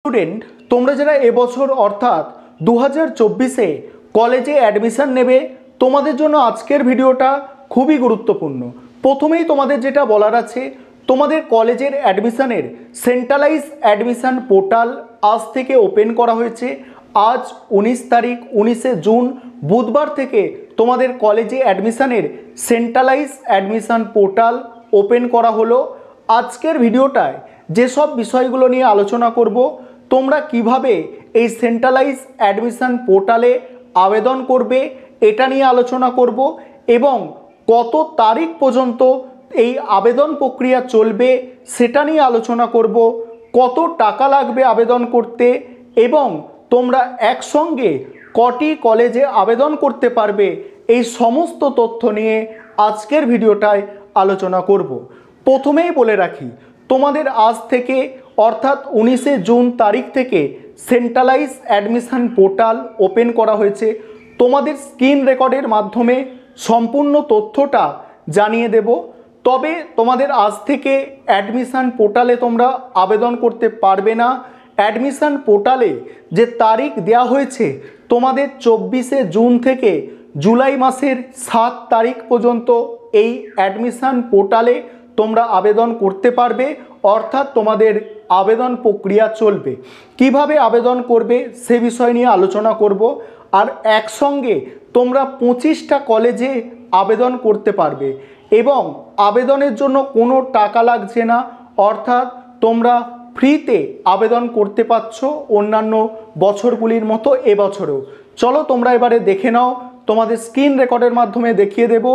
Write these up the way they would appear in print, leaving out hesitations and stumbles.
Student, তোমরা যারা এবছর অর্থাৎ 2024-এ কলেজে অ্যাডমিশন নেবে, তোমাদের জন্য আজকের ভিডিওটা খুবই গুরুত্বপূর্ণ। প্রথমেই তোমাদের যেটা বলার আছে, তোমাদের কলেজের অ্যাডমিশনের সেন্ট্রালাইজ অ্যাডমিশন পোর্টাল আজ থেকে ওপেন করা হয়েছে। আজ 19 তারিখ 19শে জুন বুধবার থেকে তোমাদের কলেজে অ্যাডমিশনের সেন্ট্রালাইজ অ্যাডমিশন পোর্টাল ওপেন করা হলো। আজকের ভিডিওটায় যেসব বিষয়গুলো নিয়ে আলোচনা করব, তোমরা কিভাবে এই সেন্ট্রালাইজ অ্যাডমিশন পোর্টালে আবেদন করবে এটা নিয়ে আলোচনা করব, এবং কত তারিখ পর্যন্ত এই আবেদন প্রক্রিয়া চলবে সেটা নিয়ে আলোচনা করব, কত টাকা লাগবে আবেদন করতে, এবং তোমরা একসঙ্গে কটি কলেজে আবেদন করতে পারবে, এই সমস্ত তথ্য নিয়ে আজকের ভিডিওটায় আলোচনা করব। প্রথমেই বলে রাখি, তোমাদের আজ থেকে অর্থাৎ 19শে জুন তারিখ থেকে সেন্ট্রালাইজ অ্যাডমিশন পোর্টাল ওপেন করা হয়েছে। তোমাদের স্ক্রিন রেকর্ডের মাধ্যমে সম্পূর্ণ তথ্যটা জানিয়ে দেব। তবে তোমাদের আজ থেকে অ্যাডমিশন পোর্টালে তোমরা আবেদন করতে পারবে না। অ্যাডমিশন পোর্টালে যে তারিখ দেওয়া হয়েছে, তোমাদের 24শে জুন থেকে জুলাই মাসের 7 তারিখ পর্যন্ত এই অ্যাডমিশন পোর্টালে তোমরা আবেদন করতে পারবে, অর্থাৎ তোমাদের আবেদন প্রক্রিয়া চলবে। কিভাবে আবেদন করবে সে বিষয় নিয়ে আলোচনা করব। আর একসঙ্গে তোমরা 25টা কলেজে আবেদন করতে পারবে, এবং আবেদনের জন্য কোনো টাকা লাগছে না, অর্থাৎ তোমরা ফ্রিতে আবেদন করতে পারছো অন্যান্য বছরগুলির মতো এবছরেও। চলো তোমরা এবারে দেখে নাও, তোমাদের স্ক্রিন রেকর্ডের মাধ্যমে দেখিয়ে দেব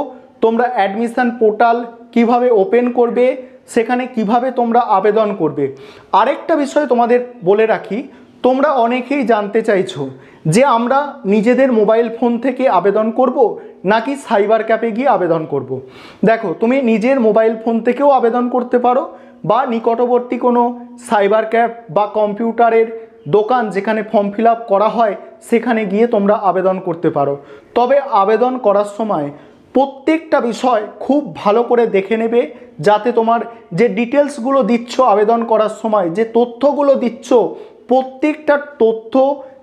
তোমরা অ্যাডমিশন পোর্টাল কিভাবে ওপেন করবে, সেখানে কিভাবে তোমরা আবেদন করবে। আরেকটা বিষয় তোমাদের বলে রাখি, তোমরা অনেকেই জানতে চাইছো যে আমরা নিজেদের মোবাইল ফোন থেকে আবেদন করব নাকি সাইবার ক্যাফে গিয়ে আবেদন করব। দেখো, তুমি নিজের মোবাইল ফোন থেকেও আবেদন করতে পারো, বা নিকটবর্তী কোনো সাইবার ক্যাফ বা কম্পিউটারের দোকান যেখানে ফর্ম ফিল আপ করা হয় সেখানে গিয়ে তোমরা আবেদন করতে পারো। তবে আবেদন করার সময় প্রত্যেকটা বিষয় খুব ভালো করে দেখে নেবে, যাতে তোমার যে ডিটেলসগুলো দিচ্ছ আবেদন করার সময়, যে তথ্যগুলো দিচ্ছ, প্রত্যেকটা তথ্য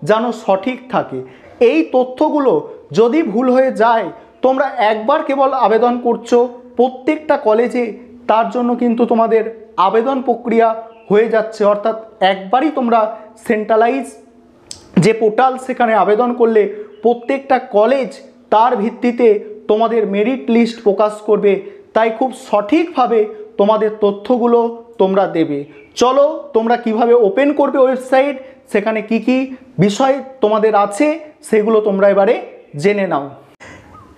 যেন সঠিক থাকে। এই তথ্যগুলো যদি ভুল হয়ে যায়, তোমরা একবার কেবল আবেদন করছো প্রত্যেকটা কলেজে, তার জন্য কিন্তু তোমাদের আবেদন প্রক্রিয়া হয়ে যাচ্ছে। অর্থাৎ একবারই তোমরা সেন্ট্রালাইজ যে পোর্টাল সেখানে আবেদন করলে প্রত্যেকটা কলেজ তার ভিত্তিতে তোমাদের মেরিট লিস্ট প্রকাশ করবে। তাই খুব সঠিকভাবে তোমাদের তথ্যগুলো তোমরা দেবে। চলো তোমরা কিভাবে ওপেন করবে ওয়েবসাইট, সেখানে কি কি বিষয় তোমাদের আছে সেগুলো তোমরা এবারে জেনে নাও।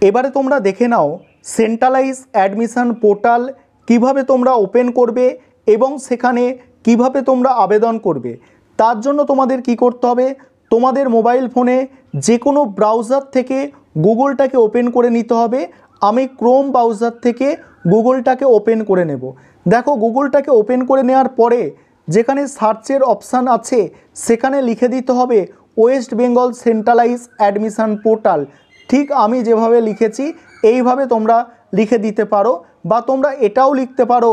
এবারে তোমরা দেখে নাও সেন্ট্রালাইজ অ্যাডমিশন পোর্টাল কিভাবে তোমরা ওপেন করবে এবং সেখানে কিভাবে তোমরা আবেদন করবে। তার জন্য তোমাদের কি করতে হবে, তোমাদের মোবাইল ফোনে যে কোনো ব্রাউজার থেকে গুগলটাকে ওপেন করে নিতে হবে। আমি ক্রোম ব্রাউজার থেকে গুগলটাকে ওপেন করে নেব। দেখো, গুগলটাকে ওপেন করে নেওয়ার পরে যেখানে সার্চের অপশান আছে সেখানে লিখে দিতে হবে West Bengal centralise admission portal. ঠিক আমি যেভাবে লিখেছি এইভাবে তোমরা লিখে দিতে পারো, বা তোমরা এটাও লিখতে পারো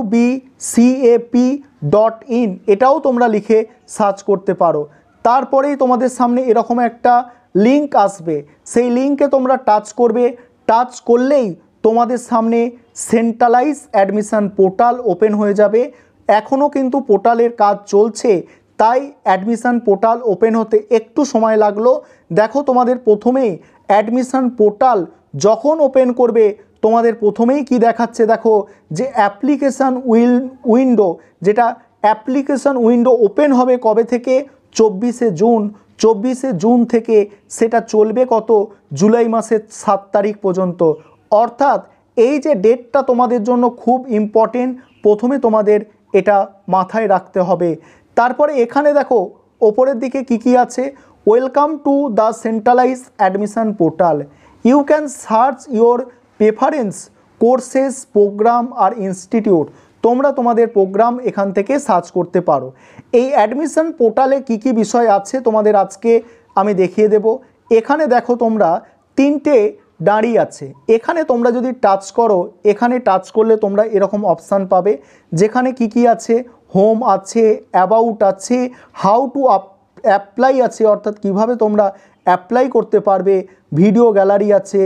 wbcap.in, এটাও তোমরা লিখে সার্চ করতে পারো। তারপরেই তোমাদের সামনে এরকম একটা লিঙ্ক আসবে, সেই লিঙ্কে তোমরা টাচ করবে। টাচ করলেই তোমাদের সামনে সেন্ট্রালাইজ অ্যাডমিশন পোর্টাল ওপেন হয়ে যাবে। এখনও কিন্তু পোর্টালের কাজ চলছে, তাই অ্যাডমিশন পোর্টাল ওপেন হতে একটু সময় লাগলো। দেখো, তোমাদের প্রথমেই অ্যাডমিশন পোর্টাল যখন ওপেন করবে তোমাদের প্রথমেই কি দেখাচ্ছে, দেখো যে অ্যাপ্লিকেশান উইন্ডো, যেটা অ্যাপ্লিকেশান উইন্ডো ওপেন হবে কবে থেকে, 24শে জুন। 24শে জুন থেকে সেটা চলবে কত, জুলাই মাসের 7 তারিখ পর্যন্ত। অর্থাৎ এই যে ডেটটা তোমাদের জন্য খুব ইম্পর্টেন্ট, প্রথমে তোমাদের এটা মাথায় রাখতে হবে। তারপরে এখানে দেখো ওপরের দিকে কি কি আছে, welcome to the centralise admission portal, you can search your preference courses program আর ইনস্টিটিউট। তোমরা তোমাদের প্রোগ্রাম এখান থেকে সার্চ করতে পারো। এই অ্যাডমিশন পোর্টালে কি কি বিষয় আছে তোমাদের আজকে আমি দেখিয়ে দেব। এখানে দেখো তোমরা 3টে দাঁড়িয়ে আছে, এখানে তোমরা যদি টাচ করো, এখানে টাচ করলে তোমরা এরকম অপশান পাবে, যেখানে কি কি আছে, হোম আছে, অ্যাবাউট আছে, হাউ টু অ্যাপ্লাই আছে, অর্থাৎ কিভাবে তোমরা অ্যাপ্লাই করতে পারবে, ভিডিও গ্যালারি আছে,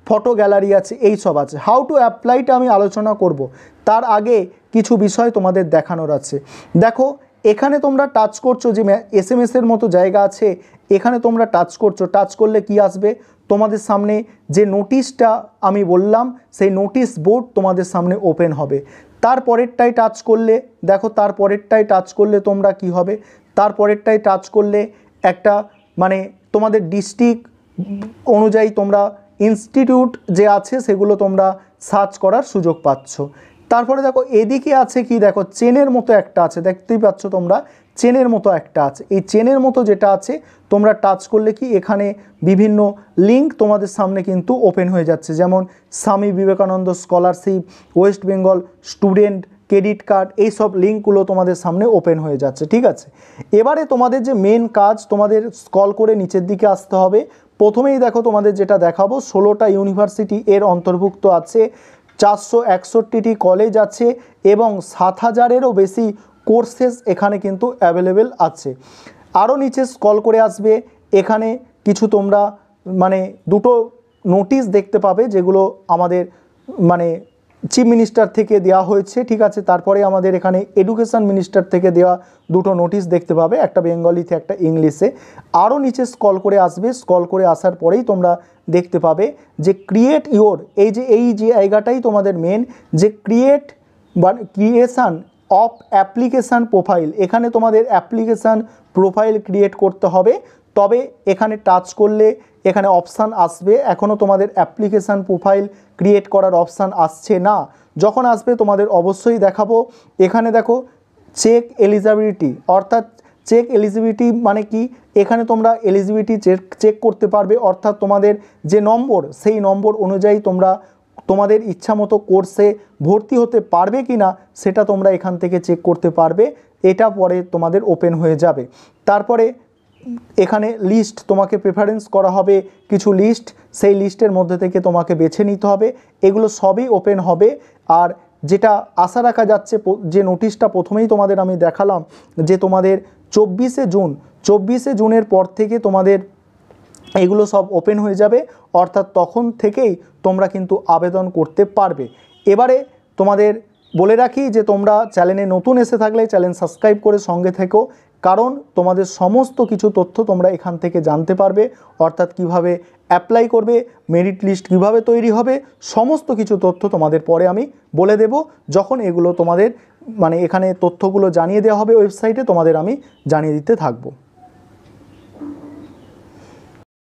ফটো গ্যালারি আছে, এই সব আছে। হাউ টু অ্যাপ্লাইটা আমি আলোচনা করব, তার আগে কিছু বিষয় তোমাদের দেখানোর আছে। দেখো এখানে তোমরা টাচ করছো যে এসএমএসের মতো জায়গা আছে, এখানে তোমরা টাচ করছো, টাচ করলে কি আসবে, তোমাদের সামনে যে নোটিশটা আমি বললাম সেই নোটিশ বোর্ড তোমাদের সামনে ওপেন হবে। তারপরেরটাই টাচ করলে দেখো, তারপরেরটাই টাচ করলে তোমরা কি হবে, তারপরেরটাই টাচ করলে একটা মানে তোমাদের ডিস্ট্রিক্ট অনুযায়ী তোমরা ইনস্টিটিউট যে আছে সেগুলো তোমরা সার্চ করার সুযোগ পাচ্ছ। তারপরে দেখো এদিকে আছে কি, দেখো চেনের মতো একটা আছে, দেখতেই পাচ্ছ তোমরা চেনের মতো একটা আছে। এই চেনের মতো যেটা আছে তোমরা টাচ করলে কি এখানে বিভিন্ন লিঙ্ক তোমাদের সামনে কিন্তু ওপেন হয়ে যাচ্ছে, যেমন Swami Vivekananda scholarship, West Bengal student credit card, এই সব লিঙ্কগুলো তোমাদের সামনে ওপেন হয়ে যাচ্ছে। ঠিক আছে, এবারে তোমাদের যে মেন কাজ, তোমাদের স্ক্রল করে নিচের দিকে আসতে হবে। প্রথমেই দেখো তোমাদের যেটা দেখাবো, 16টা ইউনিভার্সিটি এর অন্তর্ভুক্ত আছে, 461টি কলেজ আছে এবং 7000-এরও বেশি কোর্সেস এখানে কিন্তু অ্যাভেলেবেল আছে। আরও নিচে স্ক্রল করে আসবে, এখানে কিছু তোমরা মানে দুটো নোটিশ দেখতে পাবে, যেগুলো আমাদের মানে চিফ মিনিস্টার থেকে দেওয়া হয়েছে। ঠিক আছে, তারপরে আমাদের এখানে এডুকেশন মিনিস্টার থেকে দেওয়া দুটো নোটিশ দেখতে পাবে, একটা বেঙ্গলিতে একটা ইংলিশে। আরও নিচে স্ক্রল করে আসবে, স্ক্রল করে আসার পরেই তোমরা দেখতে পাবে যে ক্রিয়েট ইওর, এই যে জায়গাটাই তোমাদের মেন, যে ক্রিয়েশান অফ অ্যাপ্লিকেশান প্রোফাইল। এখানে তোমাদের অ্যাপ্লিকেশান প্রোফাইল ক্রিয়েট করতে হবে, তবে এখানে টাচ করলে এখানে অপশান আসবে। এখনও তোমাদের অ্যাপ্লিকেশান প্রোফাইল ক্রিয়েট করার অপশান আসছে না, যখন আসবে তোমাদের অবশ্যই দেখাবো। এখানে দেখো চেক এলিজিবিলিটি, অর্থাৎ চেক এলিজিবিলিটি মানে কি, এখানে তোমরা এলিজিবিলিটি চেক করতে পারবে, অর্থাৎ তোমাদের যে নম্বর সেই নম্বর অনুযায়ী তোমরা তোমাদের ইচ্ছা মতো কোর্সে ভর্তি হতে পারবে কি না সেটা তোমরা এখান থেকে চেক করতে পারবে। এটা পরে তোমাদের ওপেন হয়ে যাবে। তারপরে এখানে লিস্ট তোমাকে প্রেফারেন্স করা হবে, কিছু লিস্ট, সেই লিস্টের মধ্যে থেকে তোমাকে বেছে নিতে হবে। এগুলো সবই ওপেন হবে। আর যেটা আশা রাখা যাচ্ছে, যে নোটিশটা প্রথমেই তোমাদের আমি দেখালাম, যে তোমাদের 24শে জুনের পর থেকে তোমাদের এগুলো সব ওপেন হয়ে যাবে, অর্থাৎ তখন থেকেই তোমরা কিন্তু আবেদন করতে পারবে। এবারে তোমাদের বলে রাখি যে তোমরা চ্যানেলে নতুন এসে থাকলে চ্যানেল সাবস্ক্রাইব করে সঙ্গে থেকো, কারণ তোমাদের সমস্ত কিছু তথ্য তোমরা এখান থেকে জানতে পারবে, অর্থাৎ কিভাবে অ্যাপ্লাই করবে, মেরিট লিস্ট কিভাবে তৈরি হবে, সমস্ত কিছু তথ্য তোমাদের পরে আমি বলে দেব, যখন এগুলো তোমাদের মানে এখানে তথ্যগুলো জানিয়ে দেওয়া হবে ওয়েবসাইটে, তোমাদের আমি জানিয়ে দিতে থাকবো।